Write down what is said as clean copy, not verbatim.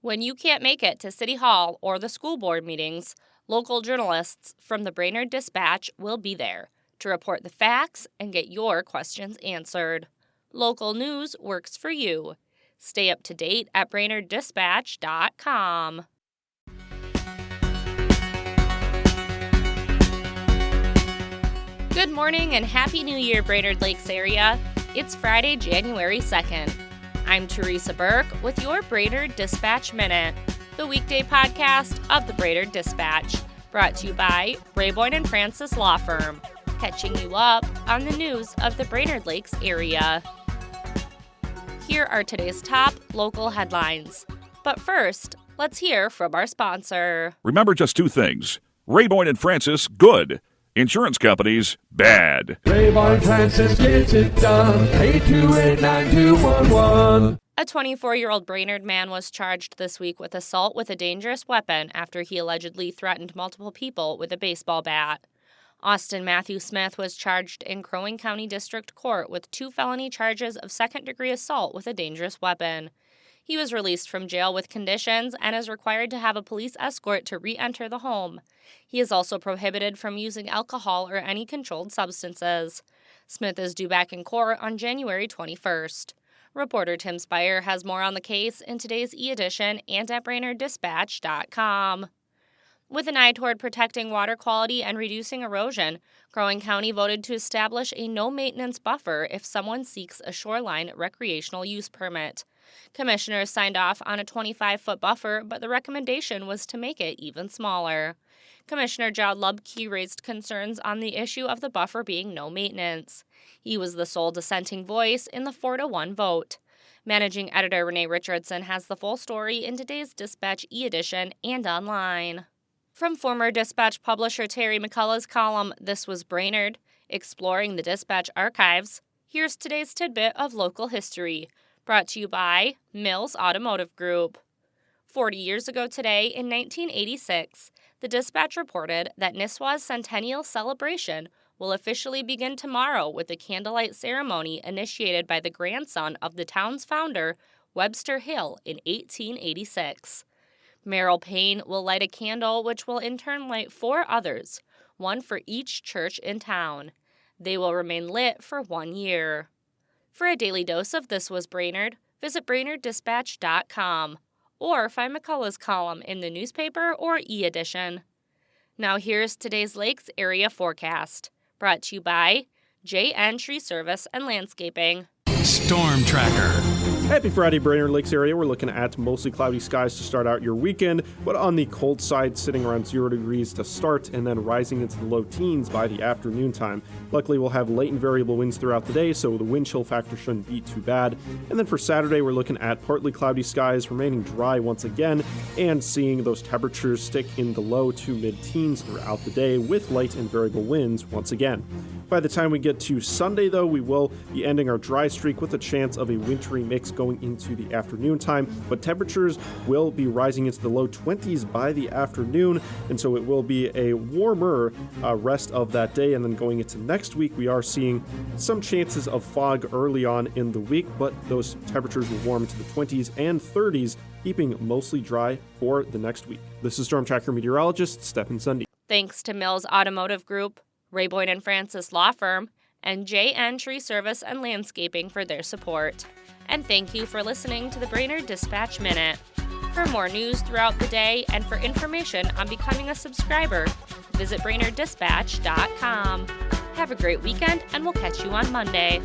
When you can't make it to City Hall or the school board meetings, local journalists from the Brainerd Dispatch will be there to report the facts and get your questions answered. Local news works for you. Stay up to date at BrainerdDispatch.com. Good morning and Happy New Year, Brainerd Lakes area. It's Friday, January 2nd. I'm Teresa Burke with your Brainerd Dispatch Minute, the weekday podcast of the Brainerd Dispatch, brought to you by Rayboyne & Francis Law Firm, catching you up on the news of the Brainerd Lakes area. Here are today's top local headlines. But first, let's hear from our sponsor. Remember just two things. Rayboyne & Francis, good. Insurance companies, bad. Rayboyne & Francis gets it done. 828-9211. A 24-year-old Brainerd man was charged this week with assault with a dangerous weapon after he allegedly threatened multiple people with a baseball bat. Austin Matthew Smith was charged in Crow Wing County District Court with 2 felony charges of second-degree assault with a dangerous weapon. He was released from jail with conditions and is required to have a police escort to re-enter the home. He is also prohibited from using alcohol or any controlled substances. Smith is due back in court on January 21st. Reporter Tim Spire has more on the case in today's e-edition and at BrainerdDispatch.com. With an eye toward protecting water quality and reducing erosion, Crow Wing County voted to establish a no-maintenance buffer if someone seeks a shoreline recreational use permit. Commissioners signed off on a 25-foot buffer, but the recommendation was to make it even smaller. Commissioner Jod Lubke raised concerns on the issue of the buffer being no maintenance. He was the sole dissenting voice in the 4-1 vote. Managing editor Renee Richardson has the full story in today's Dispatch e-edition and online. From former Dispatch publisher Terry McCullough's column, This Was Brainerd, Exploring the Dispatch Archives, here's today's tidbit of local history, brought to you by Mills Automotive Group. 40 years ago today, in 1986, the Dispatch reported that Nisswa's centennial celebration will officially begin tomorrow with a candlelight ceremony initiated by the grandson of the town's founder, Webster Hill, in 1886. Merrill Payne will light a candle which will in turn light 4 others, one for each church in town. They will remain lit for 1 year. For a daily dose of This Was Brainerd, visit BrainerdDispatch.com or find McCullough's column in the newspaper or e-edition. Now here's today's Lakes area forecast, brought to you by JN Tree Service and Landscaping. Storm Tracker. Happy Friday, Brainerd Lakes area. We're looking at mostly cloudy skies to start out your weekend, but on the cold side, sitting around 0 degrees to start and then rising into the low teens by the afternoon time. Luckily, we'll have light and variable winds throughout the day, so the wind chill factor shouldn't be too bad. And then for Saturday, we're looking at partly cloudy skies, remaining dry once again, and seeing those temperatures stick in the low to mid-teens throughout the day with light and variable winds once again. By the time we get to Sunday, though, we will be ending our dry streak with a chance of a wintry mix going into the afternoon time, but temperatures will be rising into the low 20s by the afternoon, and so it will be a warmer rest of that day. And then going into next week, we are seeing some chances of fog early on in the week, but those temperatures will warm into the 20s and 30s, keeping mostly dry for the next week. This is Storm Tracker meteorologist Stephen Sunday. Thanks to Mills Automotive Group, Rayboyne & Francis Law Firm, and JN Tree Service and Landscaping for their support. And thank you for listening to the Brainerd Dispatch Minute. For more news throughout the day and for information on becoming a subscriber, visit BrainerdDispatch.com. Have a great weekend, and we'll catch you on Monday.